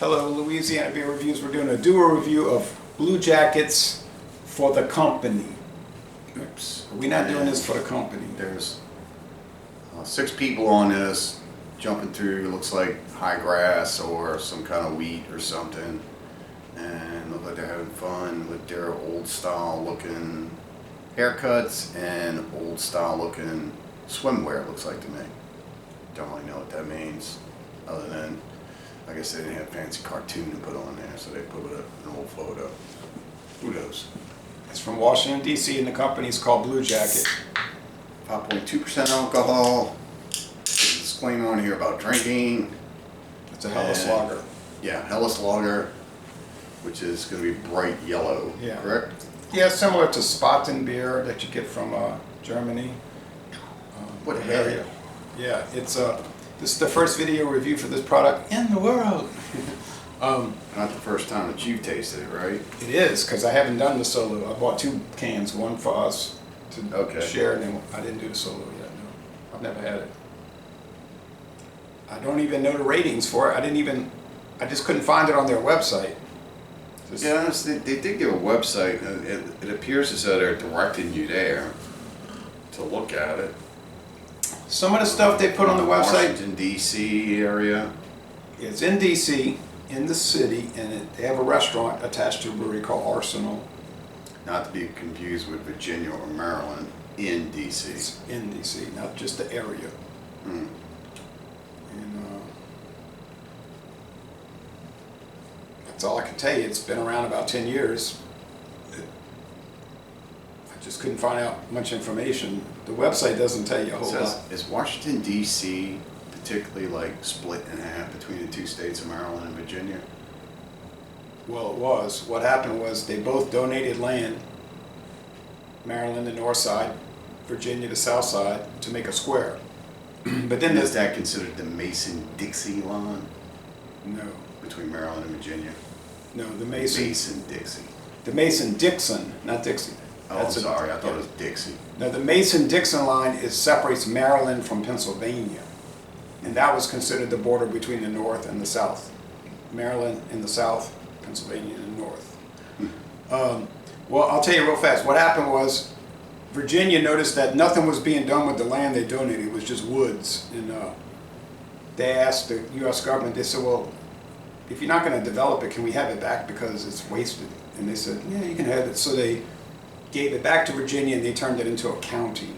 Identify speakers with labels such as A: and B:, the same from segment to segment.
A: Hello, Louisiana Beer Reviews. We're doing a duo review of Blue Jackets for the company. Oops. We're not doing this for the company.
B: There's 6 people on this, jumping through, looks like high grass or some kind of wheat or something. And look like they're having fun with their old style looking haircuts and old style looking swimwear, it looks like to me. Don't really know what that means, other than I guess they didn't have a fancy cartoon to put on there, so they put an old photo. Who knows?
A: It's from Washington, D.C., and the company's called Blue Jacket.
B: 5.2% alcohol. There's a disclaimer on here about drinking.
A: It's a Helles lager.
B: Yeah, Helles lager, which is going to be bright yellow, correct?
A: Yeah, similar to Spaten beer that you get from Germany.
B: What area?
A: Yeah, it's this is the first video review for this product in the world.
B: Not the first time that you've tasted it, right?
A: It is, because I haven't done the solo. I bought 2 cans, one for us to share, and then I didn't do the solo yet. No, I've never had it. I don't even know the ratings for it. I just couldn't find it on their website.
B: Yeah, they did give a website. It appears as though they're directing you there to look at it.
A: Some of the stuff they put on the website.
B: Washington, D.C. area.
A: It's in D.C., in the city, and they have a restaurant attached to a brewery called Arsenal.
B: Not to be confused with Virginia or Maryland, in D.C.
A: It's in D.C., not just the area.
B: Mm.
A: And that's all I can tell you. It's been around about 10 years. I just couldn't find out much information. The website doesn't tell you a whole lot.
B: Is Washington, D.C. particularly like split in half between the 2 states of Maryland and Virginia?
A: Well, it was. What happened was they both donated land, Maryland the north side, Virginia the south side, to make a square. But then
B: is that considered the Mason-Dixie line?
A: No.
B: Between Maryland and Virginia?
A: No, the
B: Mason-Dixie.
A: The Mason-Dixon, not Dixie.
B: Oh, I'm sorry, I thought it was Dixie.
A: No, the Mason-Dixon line separates Maryland from Pennsylvania. And that was considered the border between the north and the south. Maryland in the south, Pennsylvania in the north. Well, I'll tell you real fast. What happened was Virginia noticed that nothing was being done with the land they donated. It was just woods. And they asked the U.S. government, they said, well, if you're not going to develop it, can we have it back because it's wasted? And they said, yeah, you can have it. So they gave it back to Virginia and they turned it into a county.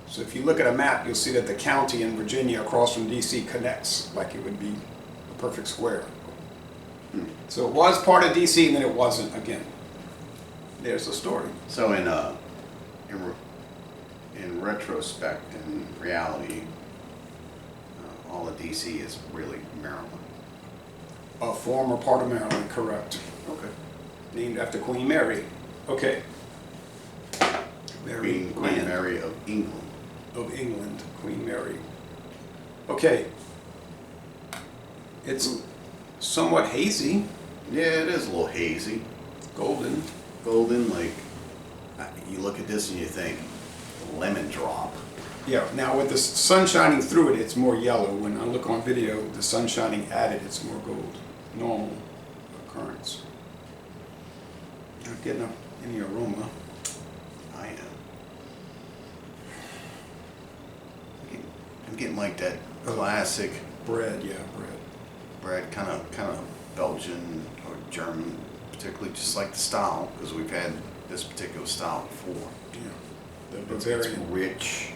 A: So if you look at a map, you'll see that the county in Virginia across from D.C. connects like it would be a perfect square. So it was part of D.C. and then it wasn't again. There's the story.
B: So in retrospect, in reality, all of D.C. is really Maryland.
A: A former part of Maryland, correct.
B: Okay.
A: Named after Queen Mary. Okay.
B: Queen Mary of England.
A: Of England, Queen Mary. Okay. It's somewhat hazy.
B: Yeah, it is a little hazy.
A: Golden.
B: Golden, like, you look at this and you think, lemon drop.
A: Yeah, now with the sun shining through it, it's more yellow. When I look on video, the sun shining at it, it's more gold. Normal occurrence. Not getting any aroma.
B: I am. I'm getting like that classic
A: bread, yeah,
B: bread, kind of Belgian or German, particularly just like the style, because we've had this particular style before.
A: Yeah, the Bavarian.
B: It's rich.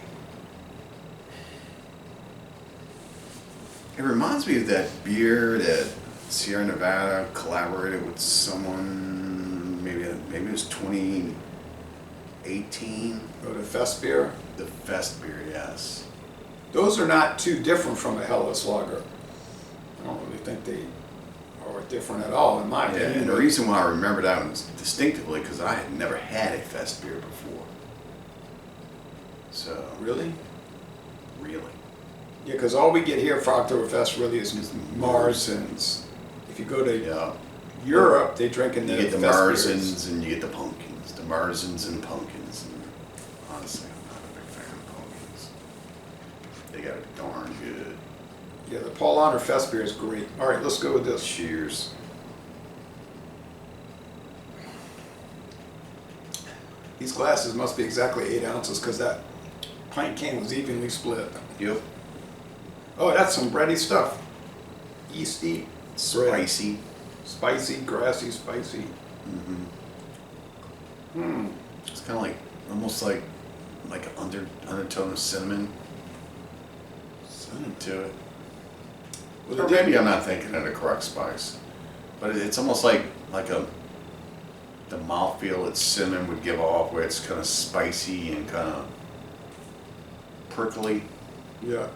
B: It reminds me of that beer that Sierra Nevada collaborated with someone, maybe it was 2018.
A: Oh, the Fest beer?
B: The Fest beer, yes.
A: Those are not too different from a Helles lager. I don't really think they are different at all, in my opinion.
B: And the reason why I remember that one distinctively, because I had never had a Fest beer before. So.
A: Really?
B: Really.
A: Yeah, because all we get here for Oktoberfest really is Mars, and if you go to Europe, they drink in the
B: You get the
A: Fest
B: Marzens
A: beers.
B: and you get the pumpkins. The Marzens and pumpkins. And honestly, I'm not a big fan of pumpkins. They got it darn good.
A: Yeah, the Paul Honor Fest beer is great. All right, let's go with this.
B: Cheers.
A: These glasses must be exactly 8 ounces because that pint can was evenly split.
B: Yep.
A: Oh, that's some bready stuff. Yeasty,
B: Spicy.
A: spicy, grassy, spicy.
B: It's kind of like, almost like an undertone of cinnamon to it.
A: Well,
B: Or
A: they did-
B: maybe I'm not thinking of the correct spice. But it's almost like the mouthfeel that cinnamon would give off, where it's kind of spicy and kind of prickly.
A: Yeah.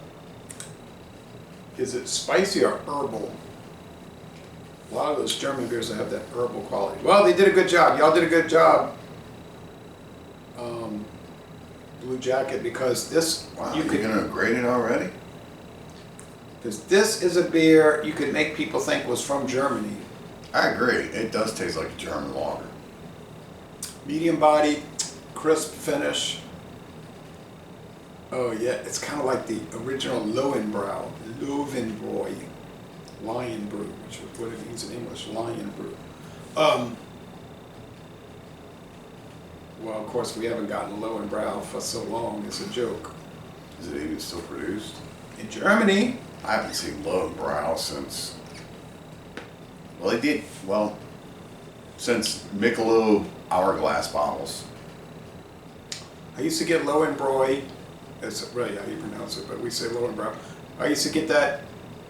A: Is it spicy or herbal? A lot of those German beers that have that herbal quality. Well, they did a good job. Y'all did a good job. Blue Jacket, because this
B: Wow,
A: you
B: you're
A: could,
B: gonna grade it already?
A: because this is a beer you could make people think was from Germany.
B: I agree. It does taste like a German lager.
A: Medium body, crisp finish. Oh yeah, it's kind of like the original Lowenbrau, Lion Brew, which is what it means in English, Lion Brew. Well, of course, we haven't gotten Lowenbrau for so long. It's a joke.
B: Is it even still produced?
A: In Germany,
B: I haven't seen Lowenbrau since. Well, they did. Well, since Michelob Hourglass bottles.
A: I used to get Lowenbräu. That's really how you pronounce it, but we say Lowenbrau. I used to get that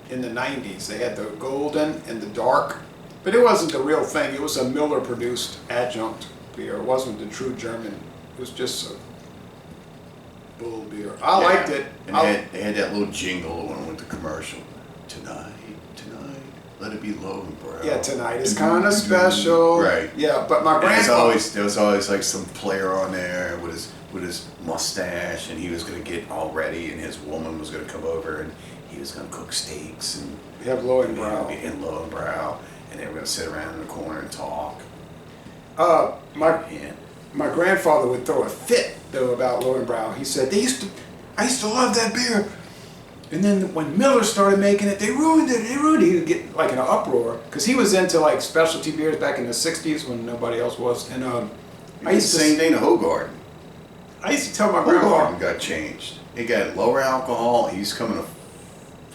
A: in the 90s. They had the golden and the dark, but it wasn't the real thing. It was a Miller-produced adjunct beer. It wasn't the true German. It was just a bull beer. I liked it.
B: And they had that little jingle when went to commercial. Tonight, let it be Lowenbrau.
A: Yeah, tonight is kind of special.
B: Right.
A: Yeah, but my
B: And
A: grandfather.
B: there was always like some player on there with his mustache, and he was gonna get all ready, and his woman was gonna come over, and he was gonna cook steaks and
A: We have Lowenbrau.
B: and Lowenbrau, and they were gonna sit around in the corner and talk.
A: My My grandfather would throw a fit though about Lowenbrau. He said I used to love that beer, and then when Miller started making it, they ruined it. He would get like in an uproar because he was into like specialty beers back in the '60s when nobody else was. And I used to
B: same thing to Hogarden.
A: I used to tell my grandfather.
B: Hogarden got changed. It got lower alcohol. He used to come in a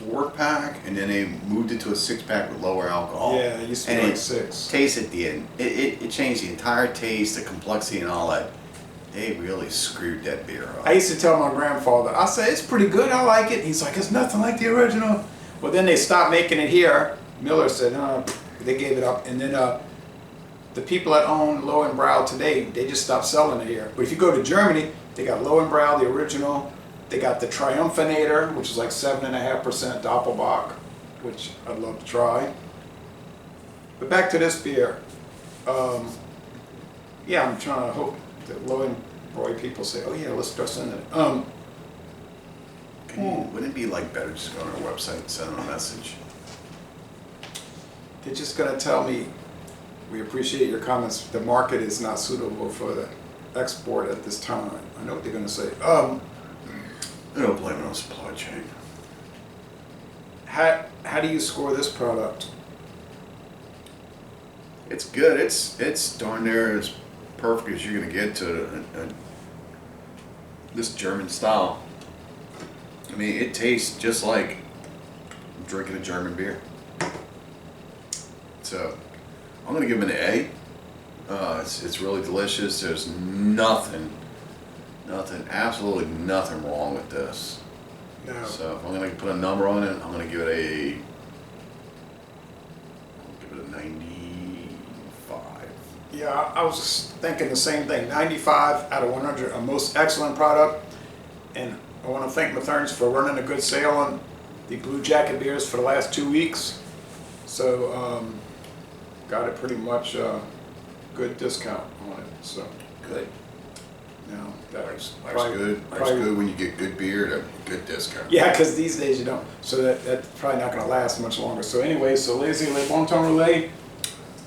B: 4-pack, and then they moved it to a 6-pack with lower alcohol.
A: Yeah, it used to be
B: And
A: like
B: it
A: 6.
B: Taste at the end. It changed the entire taste, the complexity, and all that. They really screwed that beer up.
A: I used to tell my grandfather, I said, it's pretty good, I like it. He's like, it's nothing like the original. Well, then they stopped making it here. Miller said, they gave it up. And then the people that own Lowenbrau today, they just stopped selling it here. But if you go to Germany, they got Lowenbrau, the original. They got the Triumphanator, which is like 7.5% Doppelbock, which I'd love to try. But back to this beer. Yeah, I'm trying to hope that Lowenbräu people say, oh yeah, let's throw some in it.
B: Wouldn't it be like better just go on our website and send them a message?
A: They're just going to tell me, we appreciate your comments. The market is not suitable for the export at this time. I know what they're going to say.
B: They don't blame it on supply chain.
A: How do you score this product?
B: It's good. It's darn near as perfect as you're gonna get to this German style. I mean, it tastes just like drinking a German beer. So, I'm gonna give it an A. It's really delicious. There's nothing, absolutely nothing wrong with this.
A: No.
B: So if I'm gonna put a number on it, I'm gonna give it a 95.
A: Yeah, I was just thinking the same thing. 95 out of 100, a most excellent product. And I want to thank Matherns for running a good sale on the Blue Jacket beers for the last 2 weeks. So, got it pretty much good discount on it. So,
B: Good.
A: now that's
B: Life's good. Life's good when you get good beer at a good discount.
A: Yeah, because these days you don't. So that's probably not going to last much longer. So anyway, so Lazy Le Bon Temps Relais,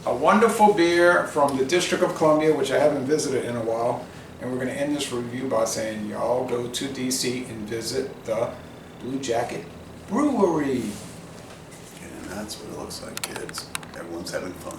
A: a wonderful beer from the District of Columbia, which I haven't visited in a while. And we're going to end this review by saying y'all go to DC and visit the Blue Jacket
C: brewery.
B: And that's what it looks like, kids. Everyone's having fun.